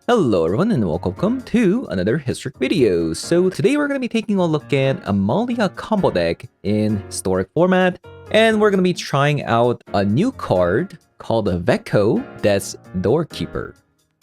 Hello everyone and welcome to another historic video. So today we're going to be taking a look at Amalia combo deck in historic format, and we're going to be trying out a new card called Veko, that's Doorkeeper.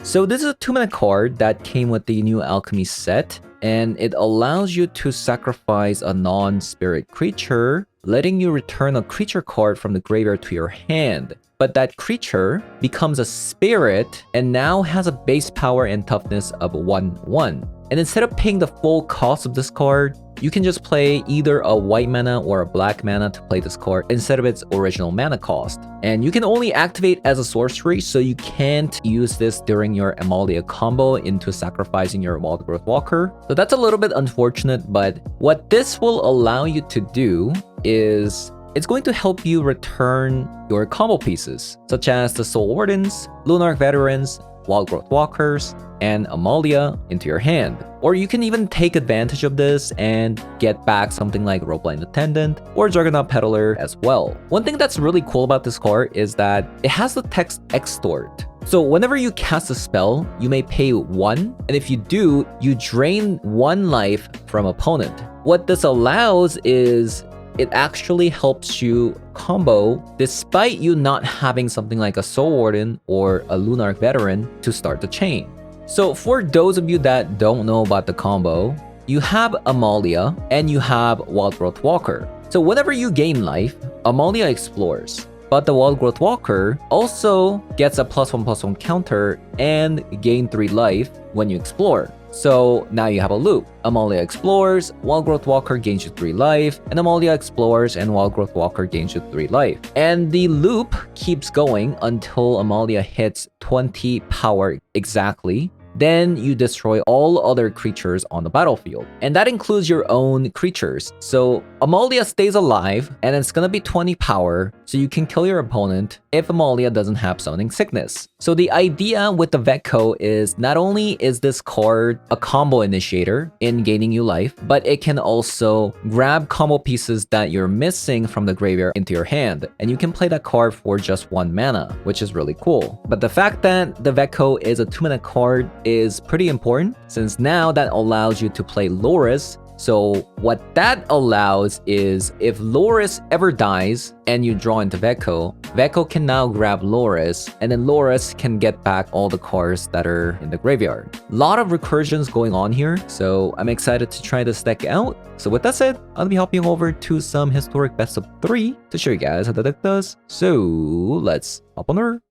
So this is a 2-mana card that came with the new alchemy set, and it allows you to sacrifice a non-spirit creature, letting you return a creature card from the graveyard to your hand. But that creature becomes a spirit and now has a base power and toughness of 1/1. And instead of paying the full cost of this card, you can just play either a white mana or a black mana to play this card instead of its original mana cost. And you can only activate as a sorcery, so you can't use this during your Amalia combo into sacrificing your Wild Growth Walker. So that's a little bit unfortunate, but what this will allow you to do is it's going to help you return your combo pieces, such as the Soul Wardens, Lunarch Veterans, Wild Growth Walkers, and Amalia into your hand. Or you can even take advantage of this and get back something like Ropeline Attendant or Juggernaut Peddler as well. One thing that's really cool about this card is that it has the text Extort. So whenever you cast a spell, you may pay 1, and if you do, you drain 1 life from opponent. What this allows is it actually helps you combo despite you not having something like a Soul Warden or a Lunarch Veteran to start the chain. So for those of you that don't know about the combo, you have Amalia and you have Wild Growth Walker. So whenever you gain life, Amalia explores. But the Wild Growth Walker also gets a +1/+1 counter and gain 3 life when you explore. So now you have a loop. Amalia explores, Wild Growth Walker gains you 3 life, and Amalia explores and Wild Growth Walker gains you 3 life. And the loop keeps going until Amalia hits 20 power exactly. Then you destroy all other creatures on the battlefield. And that includes your own creatures. So Amalia stays alive, and it's gonna be 20 power, so you can kill your opponent if Amalia doesn't have Summoning Sickness. So the idea with the Veko is not only is this card a combo initiator in gaining you life, but it can also grab combo pieces that you're missing from the graveyard into your hand. And you can play that card for just 1 mana, which is really cool. But the fact that the Veko is a 2-mana card is pretty important, since now that allows you to play Loris. So what that allows is if Loris ever dies and you draw into Veko, Veko can now grab Loris, and then Loris can get back all the cards that are in the graveyard. A lot of recursions going on here, so I'm excited to try this deck out. So with that said, I'll be hopping over to some historic best of 3 to show you guys how the deck does. So let's hop on her.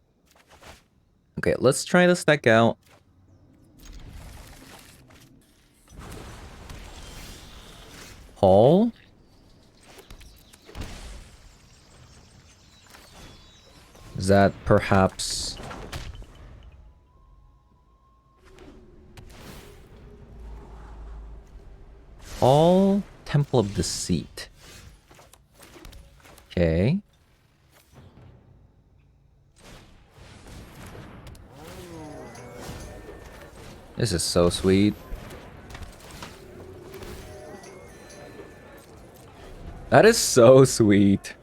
Okay, let's try this deck out. Paul. Is that perhaps Paul? Temple of Deceit. Okay. This is so sweet. That is so sweet.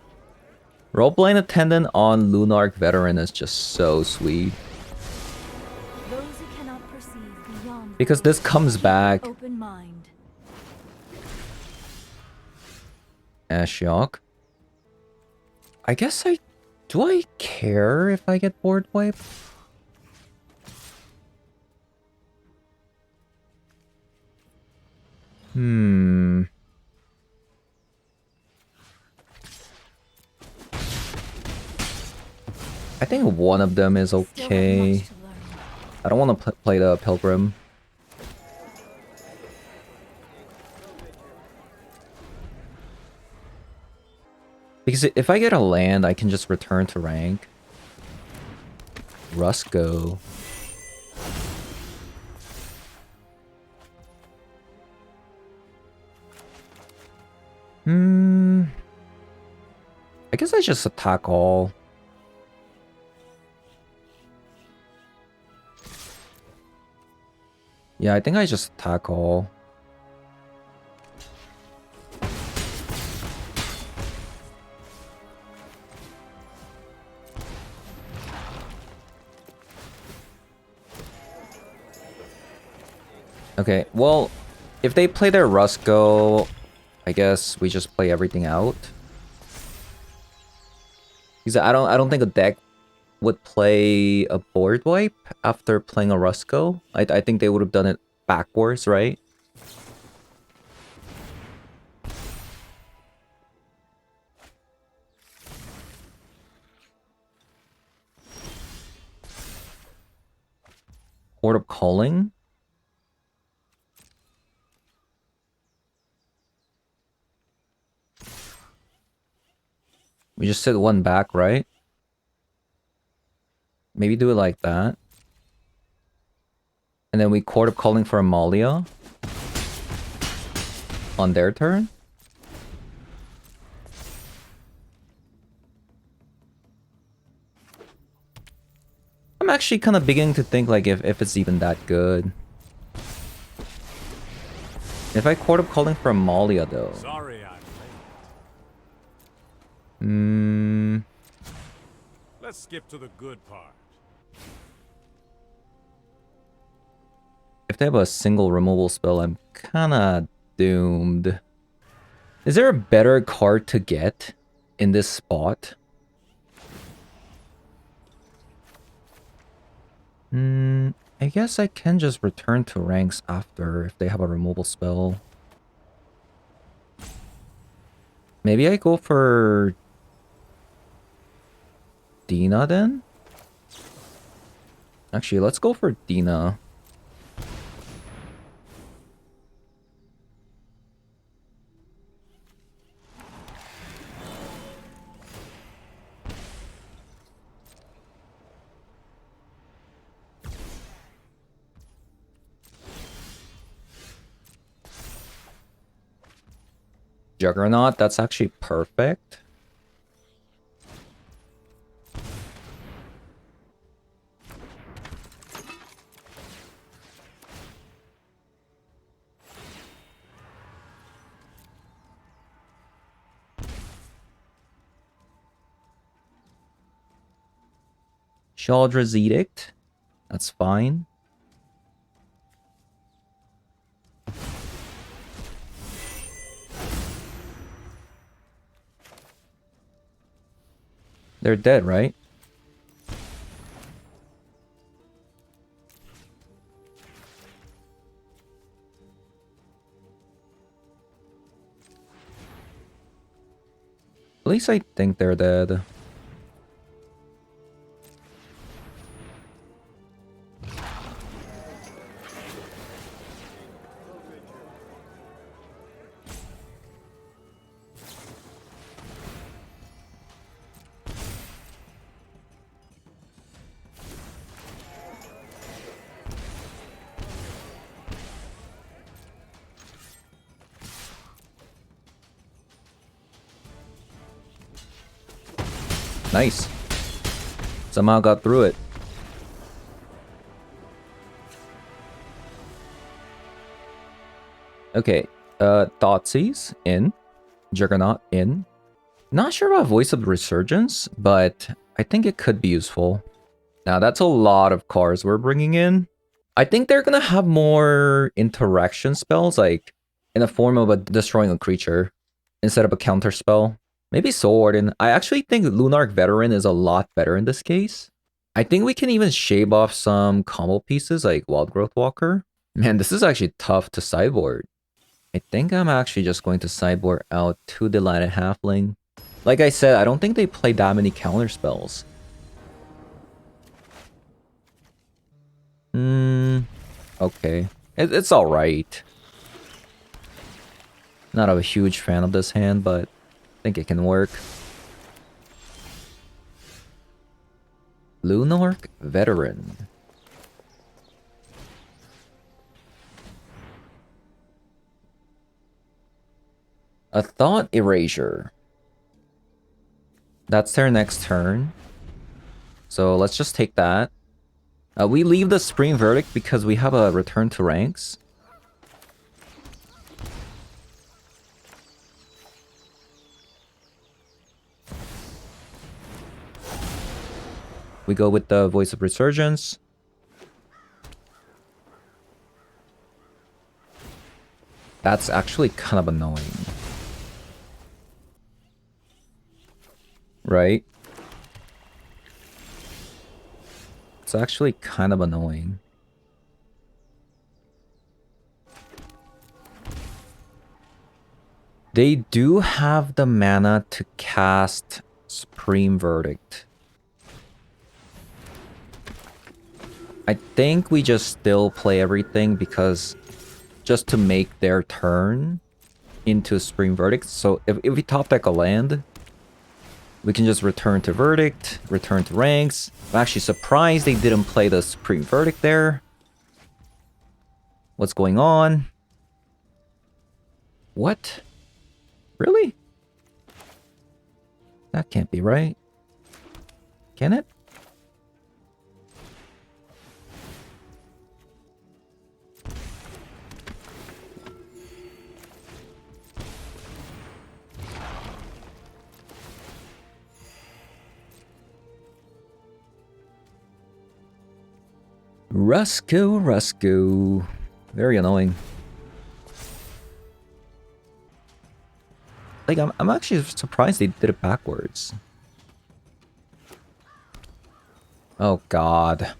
Ropeline Attendant on Lunarch Veteran is just so sweet. Those who cannot perceive beyond Because this comes back. open mind. Ashiok. I guess do I care if I get board wipe? I think one of them is okay. I don't want to play the Pilgrim. Because if I get a land, I can just return to rank. Rusco. I guess I just attack all. Yeah, I think I just attack all. Okay, well, if they play their Rusco, I guess we just play everything out. Because I don't think a deck would play a board wipe after playing a Rusco. I think they would have done it backwards, right? Horde of Calling. We just sit one back, right? Maybe do it like that. And then we Court of Calling for Amalia on their turn. I'm actually kind of beginning to think like if it's even that good. If I Court of Calling for Amalia though. Sorry, I'm late. Let's skip to the good part. If they have a single removal spell, I'm kinda doomed. Is there a better card to get in this spot? I guess I can just return to ranks after if they have a removal spell. Maybe I go for Dina then? Actually, let's go for Dina. Juggernaut, that's actually perfect. Chaldra's Edict, that's fine. They're dead, right? At least I think they're dead. Nice. Somehow got through it. Okay, Thoughtseize in. Juggernaut in. Not sure about Voice of Resurgence, but I think it could be useful. Now, that's a lot of cards we're bringing in. I think they're gonna have more interaction spells, like in the form of destroying a creature instead of a counter spell. Maybe Sword, and I actually think Lunarch Veteran is a lot better in this case. I think we can even shave off some combo pieces like Wild Growth Walker. Man, this is actually tough to sideboard. I think I'm actually just going to sideboard out 2 Delighted Halfling. Like I said, I don't think they play that many counter spells. Okay. It's alright. Not a huge fan of this hand, but I think it can work. Lunarch Veteran. A Thought Erasure. That's their next turn. So let's just take that. We leave the Supreme Verdict because we have a return to ranks. We go with the Voice of Resurgence. That's actually kind of annoying. Right? It's actually kind of annoying. They do have the mana to cast Supreme Verdict. I think we just still play everything because just to make their turn into Supreme Verdict. So if we top deck a land, we can just return to Verdict, return to ranks. I'm actually surprised they didn't play the Supreme Verdict there. What's going on? What? Really? That can't be right. Can it? Rusco. Very annoying. Like, I'm actually surprised they did it backwards. Oh, God.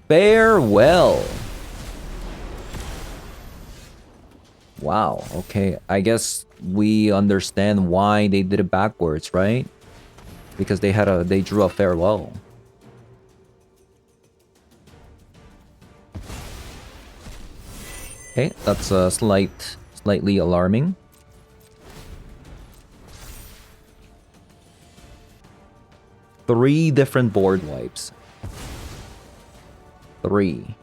Farewell. Wow, okay. I guess we understand why they did it backwards, right? Because they drew a farewell. Okay, that's slightly alarming. Three different board wipes. 3.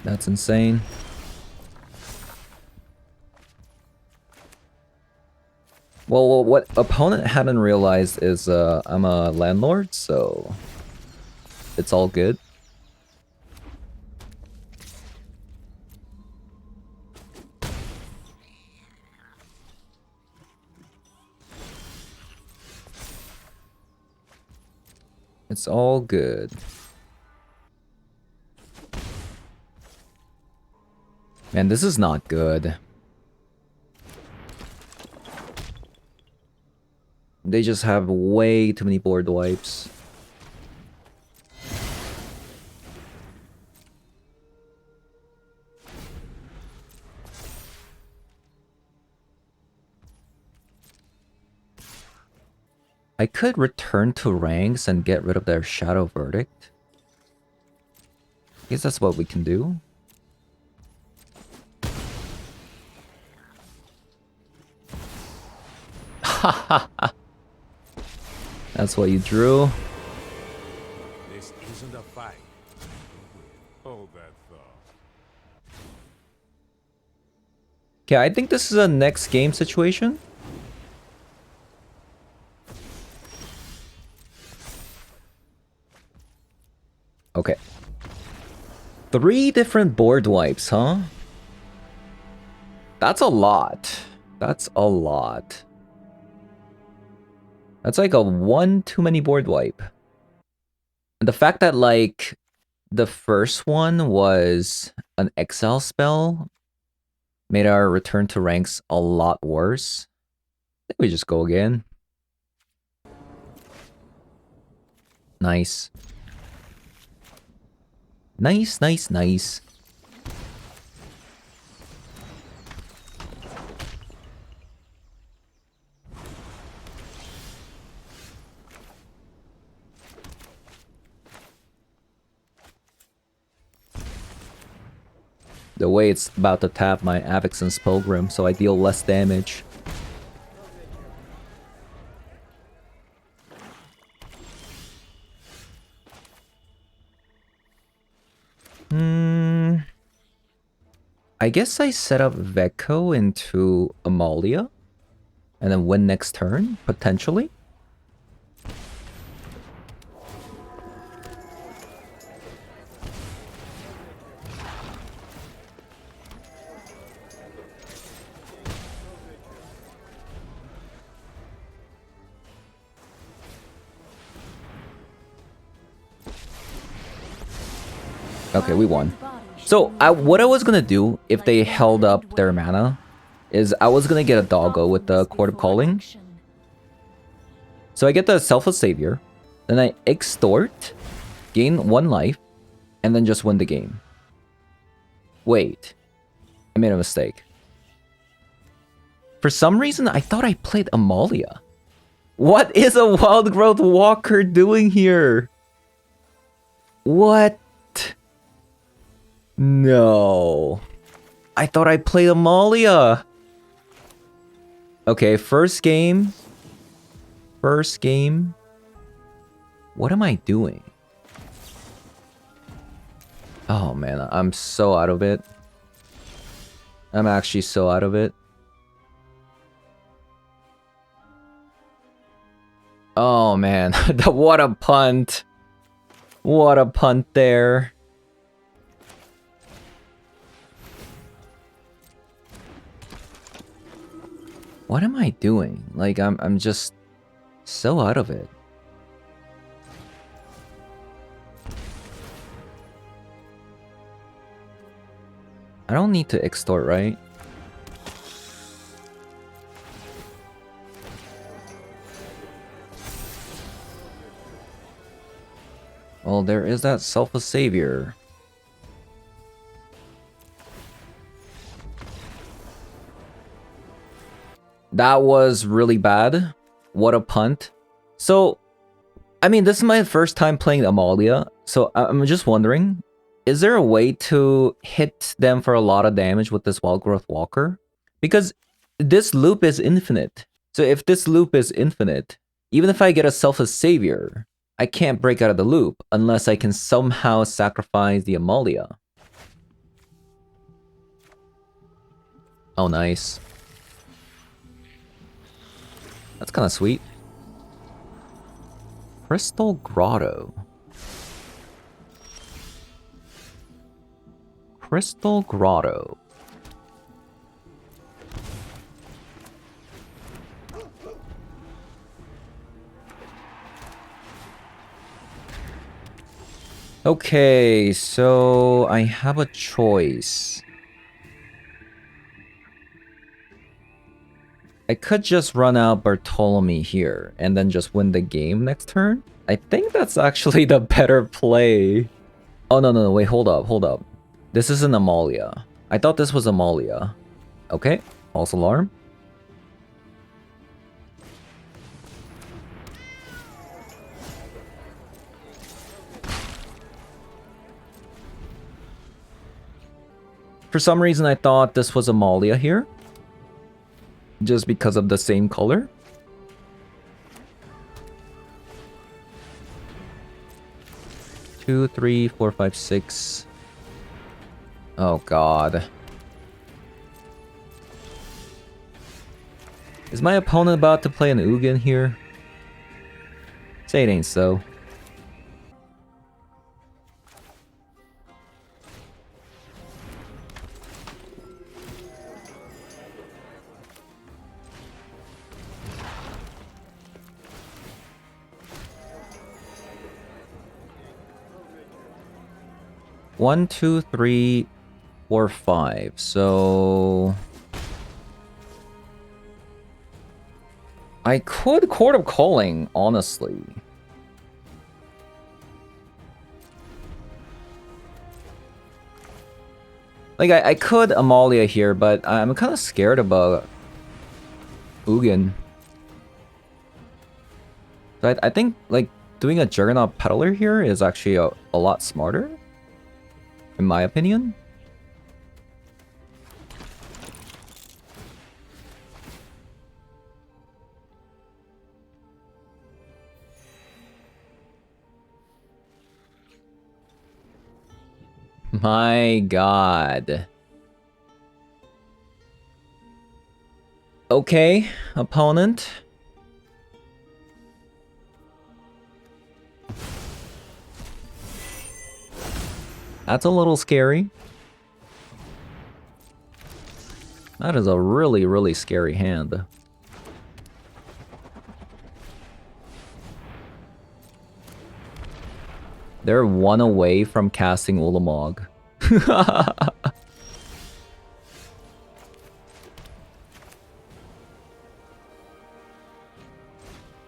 That's insane. Well, what opponent hadn't realized is I'm a landlord, so it's all good. It's all good. Man, this is not good. They just have way too many board wipes. I could return to ranks and get rid of their Shadow Verdict. I guess that's what we can do. That's what you drew. This isn't a fight. Hold that thought. Okay, I think this is a next game situation. Okay. 3 different board wipes, huh? That's a lot. That's a lot. That's like a one too many board wipe. And the fact that, like, the first one was an exile spell made our return to ranks a lot worse. I think we just go again. Nice. Nice. The way it's about to tap my Avixen's Pilgrim, so I deal less damage. I guess I set up Veko into Amalia, and then win next turn, potentially. Okay, we won. So what I was gonna do if they held up their mana is I was gonna get a doggo with the Court of Calling. So I get the Selfless Savior, then I extort, gain 1 life, and then just win the game. Wait, I made a mistake. For some reason, I thought I played Amalia. What is a Wild Growth Walker doing here? What? No. I thought I played Amalia. Okay, first game. First game. What am I doing? Oh man, I'm so out of it. I'm actually so out of it. Oh man, what a punt. What a punt there. What am I doing? Like I'm just so out of it. I don't need to extort, right? Well, there is that Selfless Savior. That was really bad. What a punt. So, I mean, this is my first time playing Amalia, so I'm just wondering, is there a way to hit them for a lot of damage with this Wild Growth Walker? Because this loop is infinite. So if this loop is infinite, even if I get a Selfless Savior, I can't break out of the loop unless I can somehow sacrifice the Amalia. Oh, nice. That's kind of sweet. Crystal Grotto. Crystal Grotto. Okay, so I have a choice. I could just run out Bartholomew here and then just win the game next turn. I think that's actually the better play. Oh, no, wait, hold up. This isn't Amalia. I thought this was Amalia. Okay, false alarm. For some reason, I thought this was Amalia here. Just because of the same color. Two, three, four, five, six. Oh god. Is my opponent about to play an Ugin here? Say it ain't so. One, two, three, four, five. So I could Court of Calling, honestly. Like I could Amalia here, but I'm kind of scared about Ugin. So I think like doing a Juggernaut Peddler here is actually a lot smarter. In my opinion. My god. Okay, opponent. That's a little scary. That is a really, really scary hand. They're one away from casting Ulamog.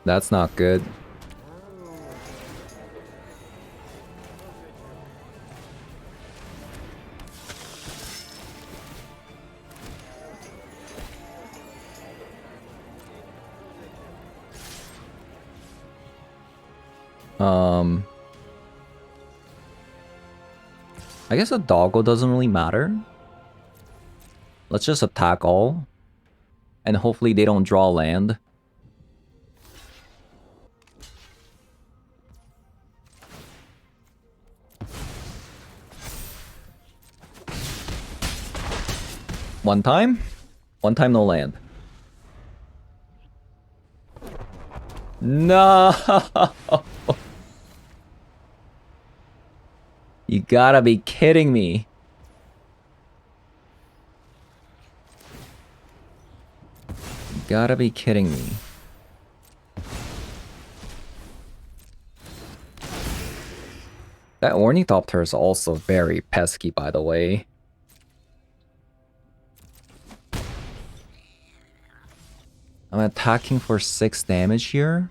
That's not good. I guess a doggo doesn't really matter. Let's just attack all. And hopefully they don't draw land. One time, no land. No! You gotta be kidding me. You gotta be kidding me. That Ornithopter is also very pesky, by the way. I'm attacking for 6 damage here.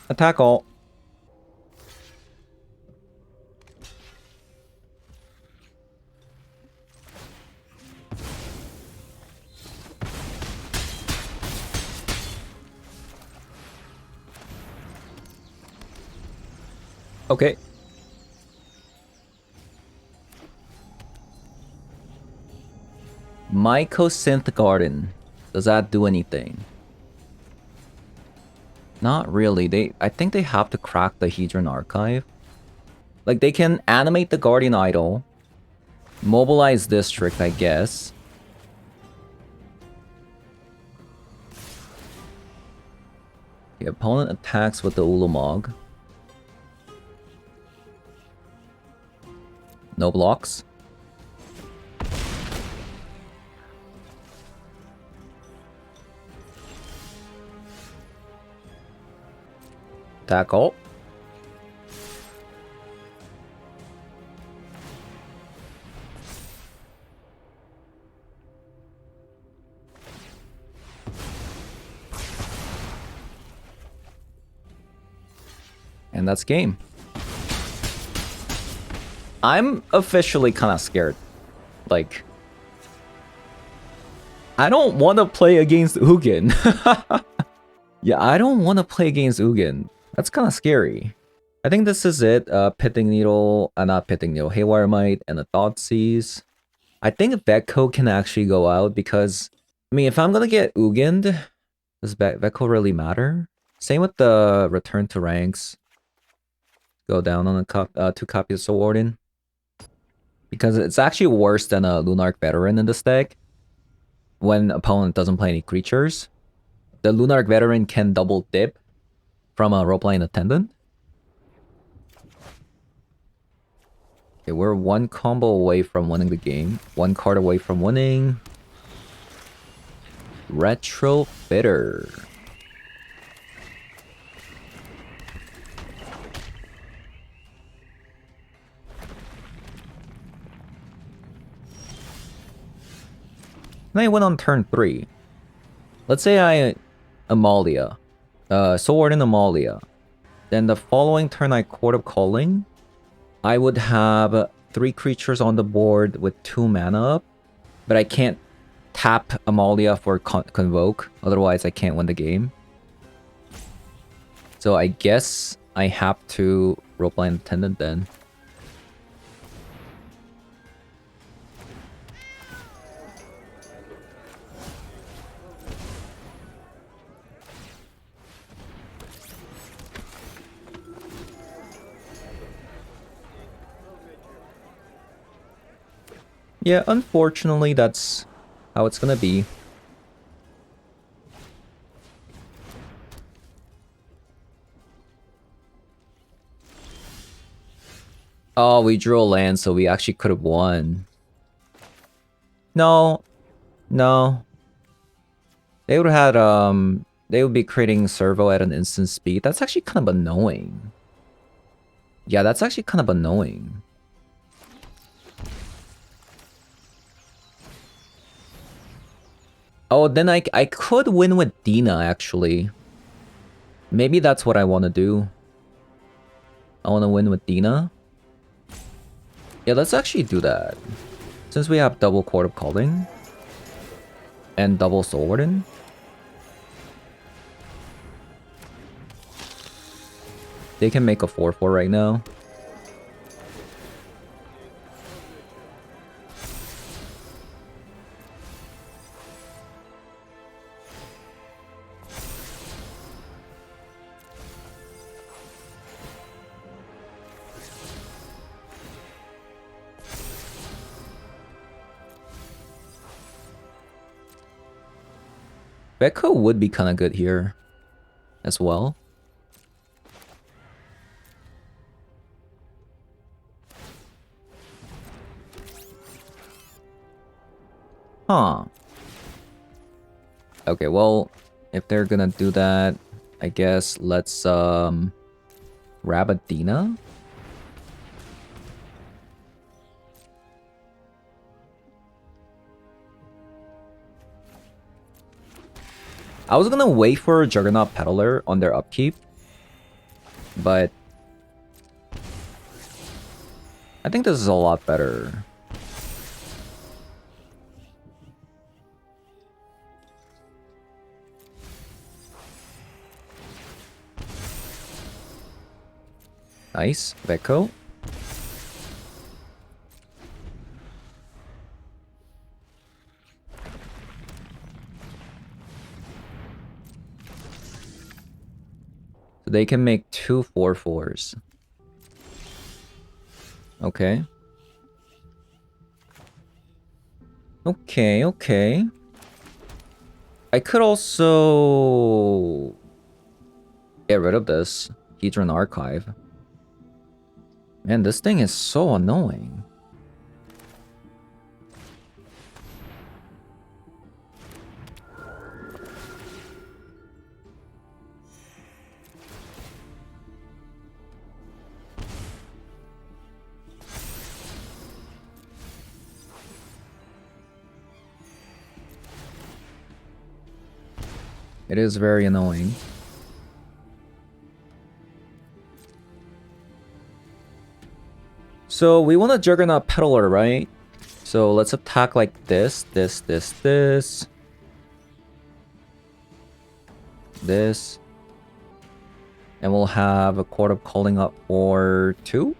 Attack all. Okay. Mycosynth Garden. Does that do anything? Not really. I think they have to crack the Hedron Archive. Like, they can animate the Guardian Idol. Mobilize District, I guess. The opponent attacks with the Ulamog. No blocks. Tackle. And that's game. I'm officially kind of scared. Like, I don't want to play against Ugin. Yeah, I don't want to play against Ugin. That's kind of scary. I think this is it. Pitting Needle, not Pitting Needle, Haywire Might, and the Thoughtseize. I think Veko can actually go out because, I mean, if I'm gonna get Ugin'd, does Veko really matter? Same with the Return to Ranks. Go down on a 2 copies of Warden. Because it's actually worse than a Lunarch Veteran in this deck. When opponent doesn't play any creatures. The Lunarch Veteran can double dip from a role-playing attendant. Okay, we're 1 combo away from winning the game. 1 card away from winning. Retrofitter. And I win on turn 3. Let's say I Amalia. Sword in Amalia. Then the following turn I Court of Calling. I would have 3 creatures on the board with 2 mana up. But I can't tap Amalia for Convoke. Otherwise I can't win the game. So I guess I have to Roleplaying Attendant then. Yeah, unfortunately, that's how it's gonna be. Oh, we drew a land, so we actually could have won. No. No. They would have had, they would be creating servo at an instant speed. That's actually kind of annoying. Yeah, that's actually kind of annoying. Oh, then I could win with Dina, actually. Maybe that's what I want to do. I want to win with Dina. Yeah, let's actually do that. Since we have double Court of Calling. And double Soul Warden. They can make a 4-4 right now. Becco would be kind of good here as well. Huh. Okay, well, if they're gonna do that, I guess let's grab a Dina. I was gonna wait for Juggernaut Peddler on their upkeep, but I think this is a lot better. Nice, Becco. So they can make 2 4/4s. Okay. Okay. I could also get rid of this Hedron Archive. Man, this thing is so annoying. It is very annoying. So we want a Juggernaut Peddler, right? So let's attack like this. This. And we'll have a Court of Calling up for 2.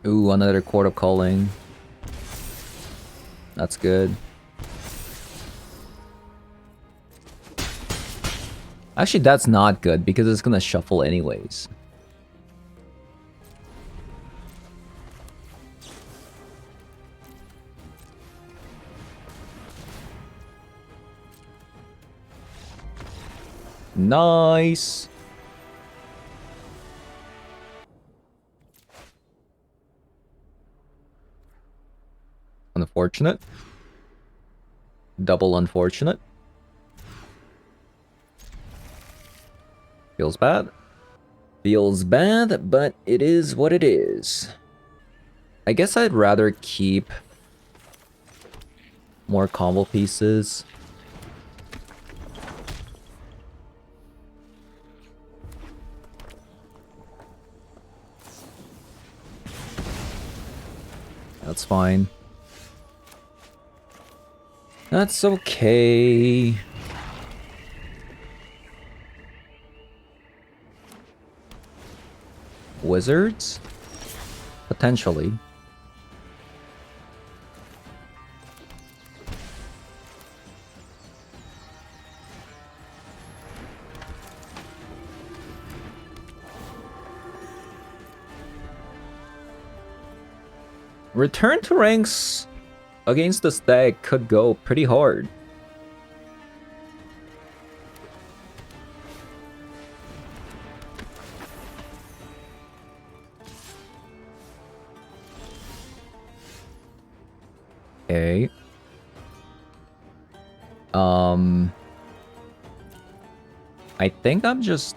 Ooh, another Court of Calling. That's good. Actually, that's not good because it's gonna shuffle anyways. Nice. Unfortunate. Double unfortunate. Feels bad. Feels bad, but it is what it is. I guess I'd rather keep more combo pieces. That's fine. That's okay. Wizards? Potentially. Return to ranks against this deck could go pretty hard. Okay. I think I'm just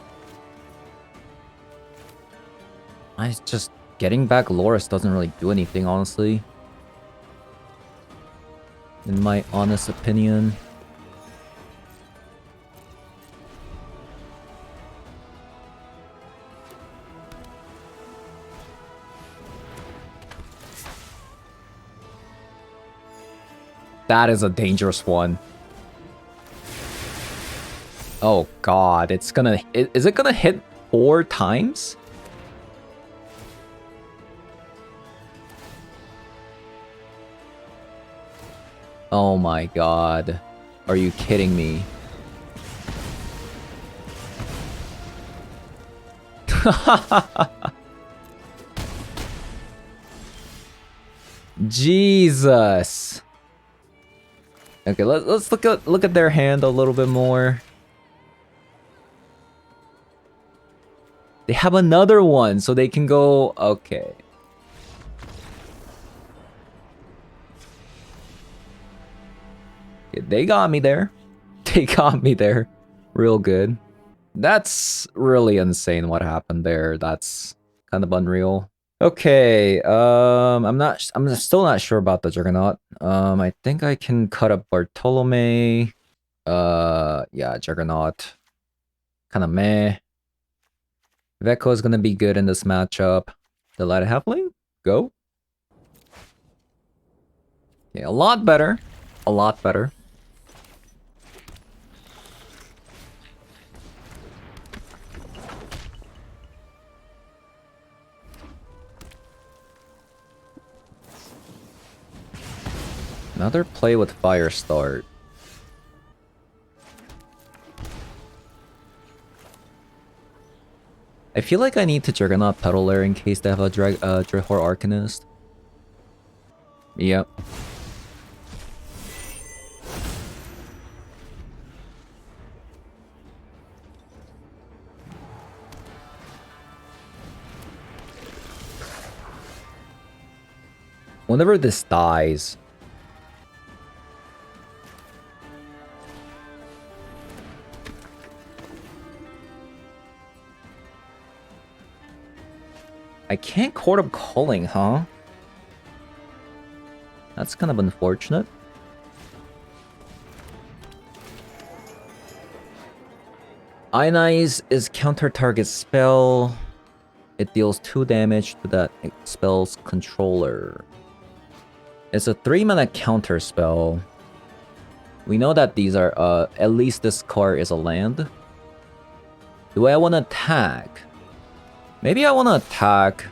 getting back Loris doesn't really do anything, honestly. In my honest opinion. That is a dangerous one. Oh god, it's gonna... Is it gonna hit 4 times? Oh my god. Are you kidding me? Jesus. Okay, let's look at their hand a little bit more. They have another one, so they can go... Okay. They got me there. They got me there. Real good. That's really insane what happened there. That's kind of unreal. Okay, I'm still not sure about the Juggernaut. I think I can cut up Bartolome. Yeah, Juggernaut. Kind of meh. Veko is gonna be good in this matchup. The Light Halfling? Go. Okay, a lot better. A lot better. Another play with Fire Start. I feel like I need to Juggernaut Peddler in case they have a Dreadhorde Arcanist. Yep. Whenever this dies... I can't Court of Calling, huh? That's kind of unfortunate. Ionize is counter target spell. It deals 2 damage to that spell's controller. It's a 3-mana counter spell. We know that these are, at least this card is a land. Do I want to attack? Maybe I want to attack.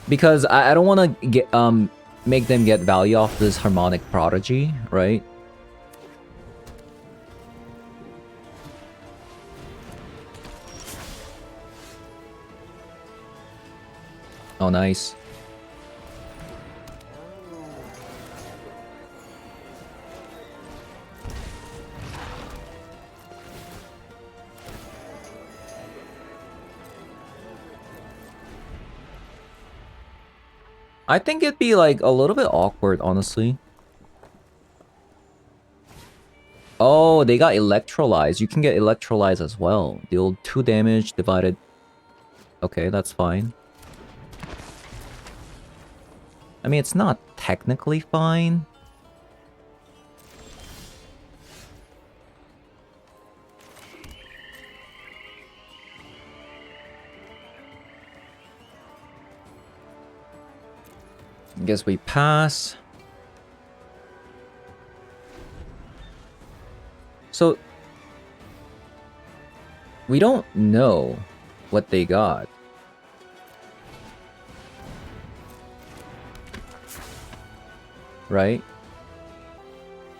Because I don't want to get make them get value off this Harmonic Prodigy, right? Oh, nice. I think it'd be like a little bit awkward, honestly. Oh, they got Electrolyze. You can get Electrolyze as well. Deal 2 damage divided. Okay, that's fine. I mean, it's not technically fine. Guess we pass. So we don't know what they got. Right?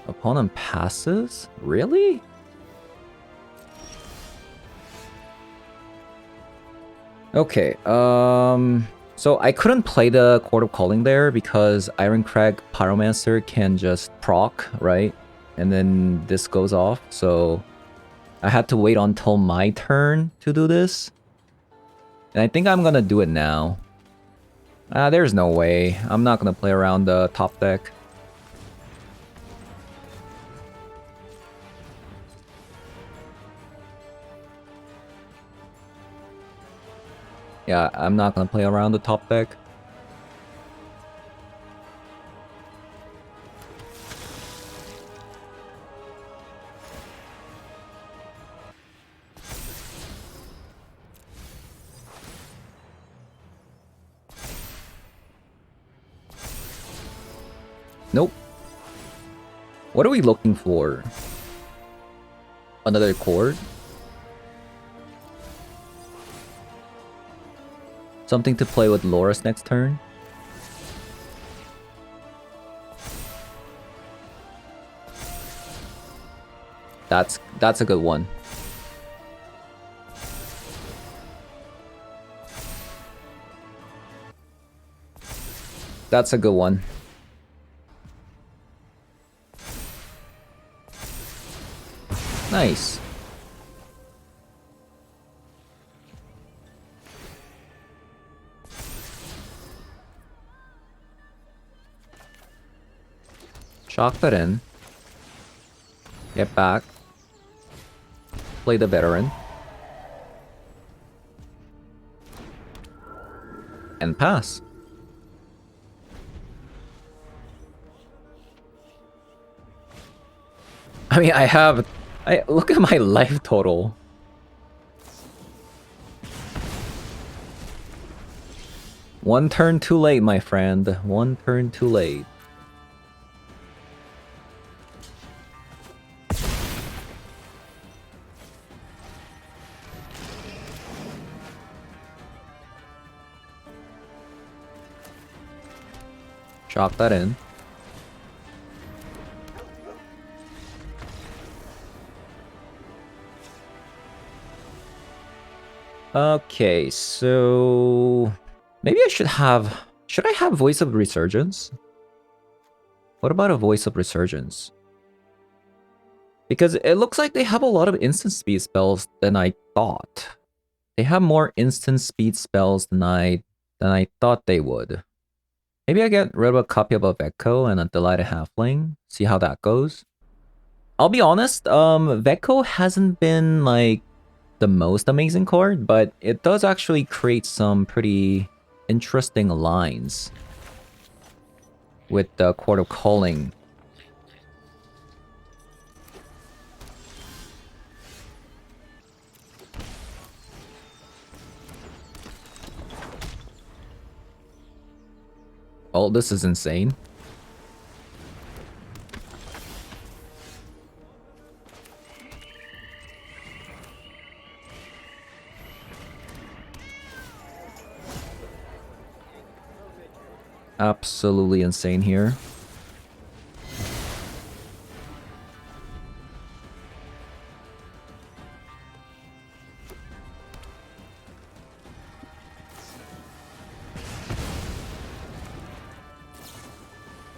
Opponent passes? Really? Okay, so I couldn't play the Court of Calling there because Ironcrag Pyromancer can just proc, right? And then this goes off, so I had to wait until my turn to do this. And I think I'm gonna do it now. There's no way. I'm not gonna play around the top deck. Yeah, I'm not gonna play around the top deck. Nope. What are we looking for? Another chord? Something to play with Loras next turn? That's a good one. That's a good one. Nice. Shock that in. Get back. Play the veteran. And pass. I mean, look at my life total. One turn too late, my friend. One turn too late. Shock that in. Okay, so maybe I should have... Should I have Voice of Resurgence? What about a Voice of Resurgence? Because it looks like they have a lot of instant speed spells than I thought. They have more instant speed spells than I thought they would. Maybe I get rid of a copy of a Vecco and a Delighted Halfling. See how that goes. I'll be honest, Vecco hasn't been like the most amazing card, but it does actually create some pretty interesting lines with the Court of Calling. Oh, this is insane. Absolutely insane here.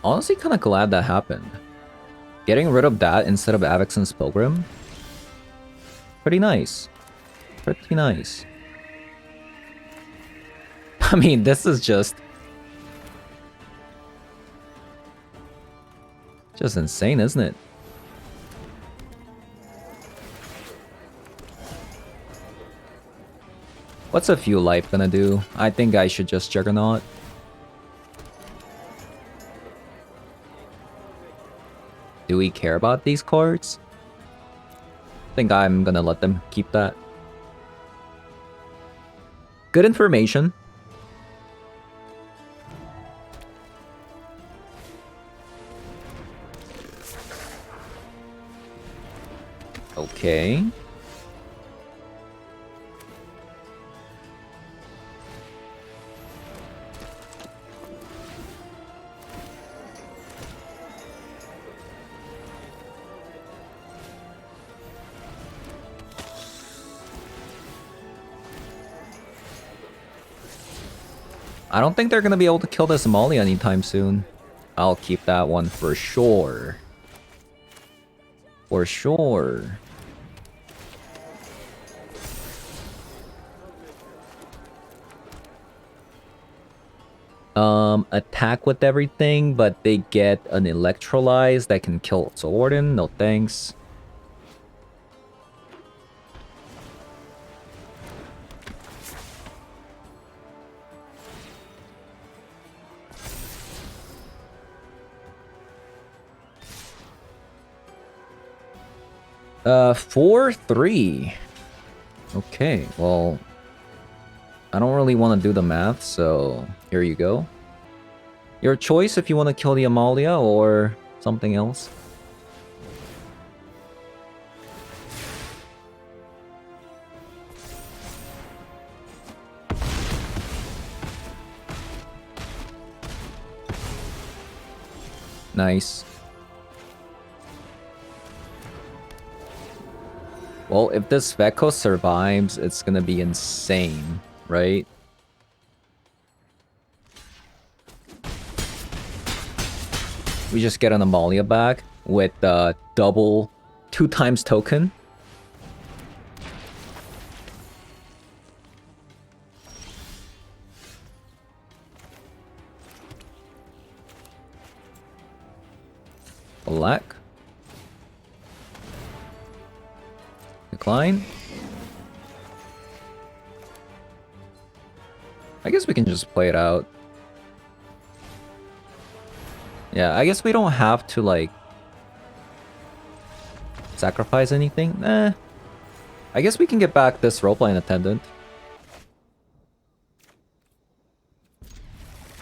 Honestly, kind of glad that happened. Getting rid of that instead of Avexon's Pilgrim. Pretty nice. Pretty nice. I mean, this is just insane, isn't it? What's a few life gonna do? I think I should just Juggernaut. Do we care about these cards? I think I'm gonna let them keep that. Good information. Okay. I don't think they're gonna be able to kill this Amalia anytime soon. I'll keep that one for sure. For sure. Attack with everything, but they get an electrolyze that can kill Soul Warden. No thanks. Uh, 4-3. Okay, well, I don't really want to do the math, so here you go. Your choice if you want to kill the Amalia or something else. Nice. Well, if this Veko survives, it's gonna be insane, right? We just get an Amalia back with double 2 times token. Black. Decline. I guess we can just play it out. Yeah, I guess we don't have to, like, sacrifice anything. Eh. I guess we can get back this roleplaying attendant.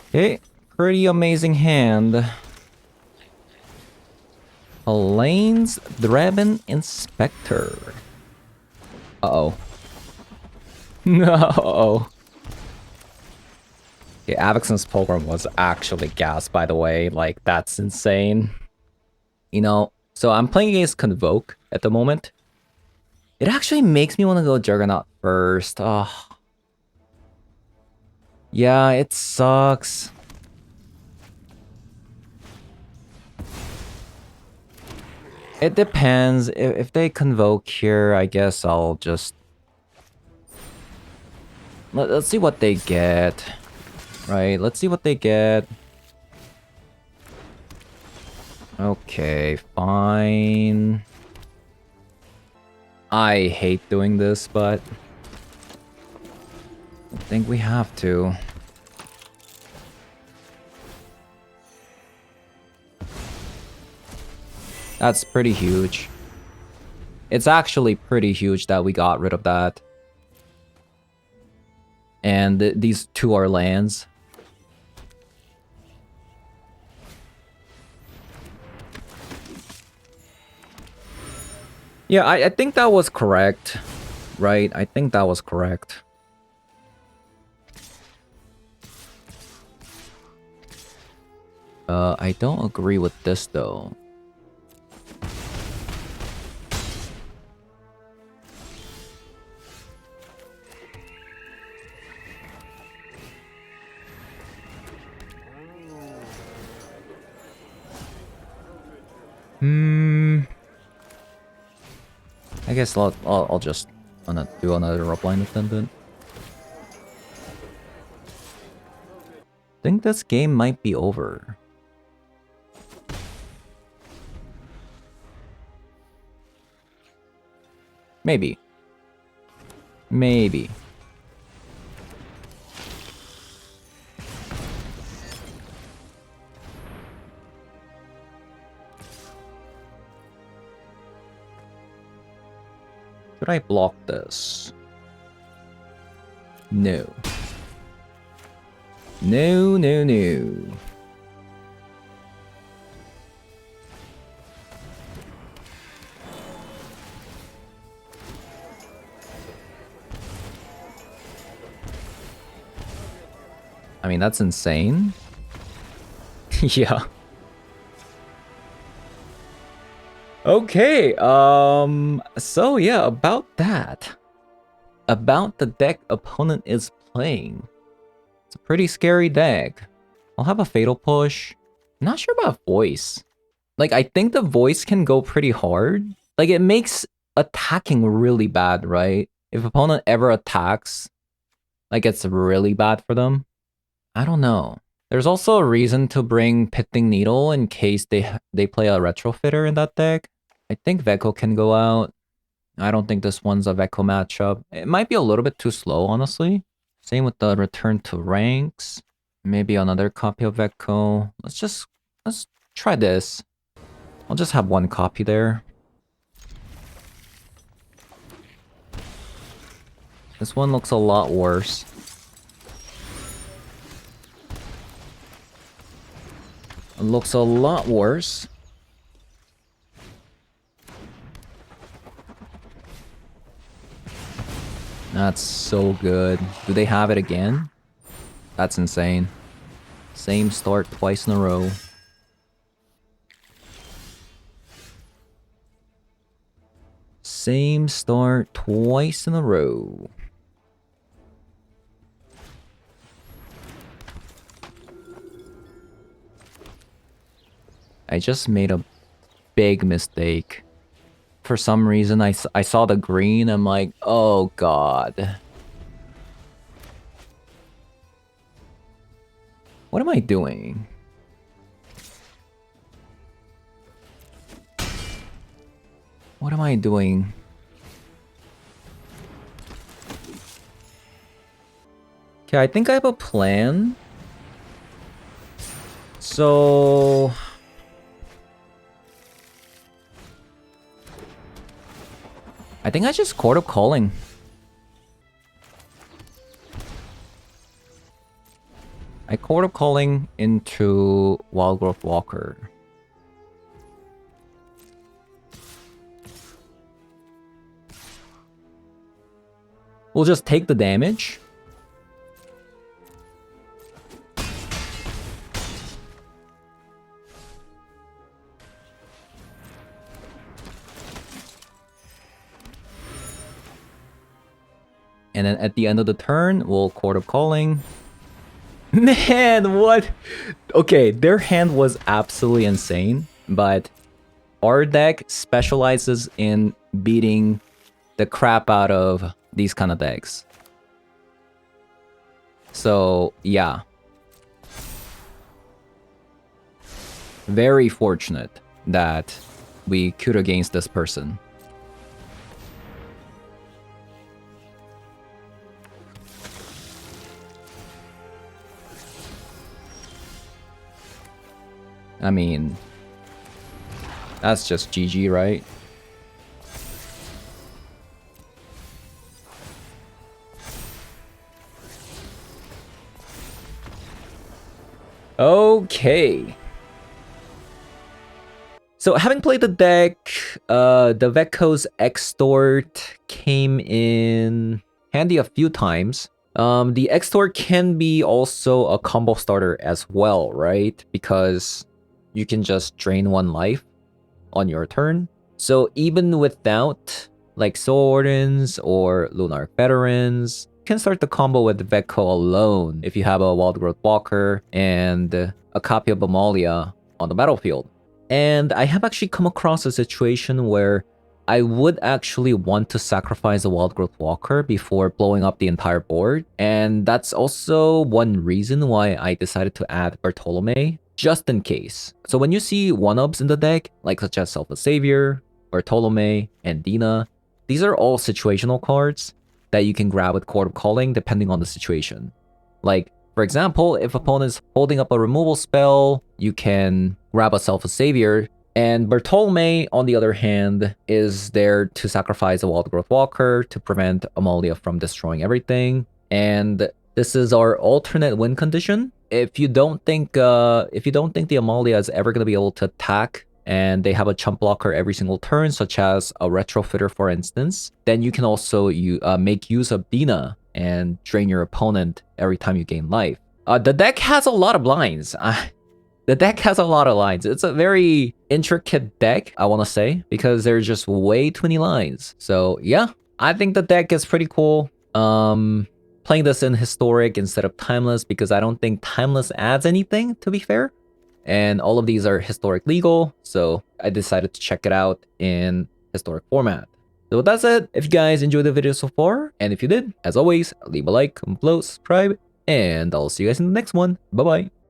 Okay, pretty amazing hand. Elaine's Draven Inspector. Uh-oh. No. Okay, Avixen's Pilgrim was actually gas, by the way. Like, that's insane. You know, so I'm playing against Convoke at the moment. It actually makes me want to go Juggernaut first. Oh. Yeah, it sucks. It depends. If they Convoke here, I guess I'll just... Let's see what they get. Right, let's see what they get. Okay, fine. I hate doing this, but I think we have to. That's pretty huge. It's actually pretty huge that we got rid of that. And these two are lands. Yeah, I think that was correct, right? I think that was correct. I don't agree with this, though. I guess I'll just do another upline attendant. I think this game might be over. Maybe. Maybe. Should I block this? No. No, no, no. I mean, that's insane. Yeah. Okay, so yeah, about that. About the deck opponent is playing. It's a pretty scary deck. I'll have a Fatal Push. I'm not sure about Voice. Like, I think the Voice can go pretty hard. Like, it makes attacking really bad, right? If opponent ever attacks, like, it's really bad for them. I don't know. There's also a reason to bring Pitting Needle in case they play a Retrofitter in that deck. I think Veko can go out. I don't think this one's a Veko matchup. It might be a little bit too slow, honestly. Same with the Return to Ranks. Maybe another copy of Veko. Let's try this. I'll just have one copy there. This one looks a lot worse. It looks a lot worse. That's so good. Do they have it again? That's insane. Same start twice in a row. Same start twice in a row. I just made a big mistake. For some reason, I saw the green. I'm like, oh god. What am I doing? What am I doing? Okay, I think I have a plan. So... I think I just Court of Calling. I Court of Calling into Wildgrowth Walker. We'll just take the damage. And then at the end of the turn, we'll Court of Calling. Man, what? Okay, their hand was absolutely insane, but our deck specializes in beating the crap out of these kind of decks. So, yeah. Very fortunate that we queued against this person. I mean, that's just GG, right? Okay. So having played the deck, the Veko's Extort came in handy a few times. The Extort can be also a combo starter as well, right? Because you can just drain one life on your turn. So even without like Soul Wardens or Lunar Veterans, you can start the combo with Veko alone if you have a Wildgrowth Walker and a copy of Amalia on the battlefield. And I have actually come across a situation where I would actually want to sacrifice a Wildgrowth Walker before blowing up the entire board. And that's also one reason why I decided to add Bartolome, just in case. So when you see 1-ups in the deck, like such as Selfless Savior, Bartolome, and Dina, these are all situational cards that you can grab with Court of Calling depending on the situation. Like, for example, if opponent is holding up a removal spell, you can grab a Selfless Savior. And Bartolome, on the other hand, is there to sacrifice a Wildgrowth Walker to prevent Amalia from destroying everything. And this is our alternate win condition. If you don't think the Amalia is ever going to be able to attack, and they have a chump blocker every single turn, such as a Retrofitter, for instance, then you can also make use of Dina and drain your opponent every time you gain life. The deck has a lot of lines. The deck has a lot of lines. It's a very intricate deck, I want to say, because there's just way too many lines. So yeah, I think the deck is pretty cool. playing this in historic instead of timeless because I don't think timeless adds anything, to be fair. And all of these are historic legal, so I decided to check it out in historic format. So with that said, if you guys enjoyed the video so far, and if you did, as always, leave a like, comment below, subscribe, and I'll see you guys in the next one. Bye bye.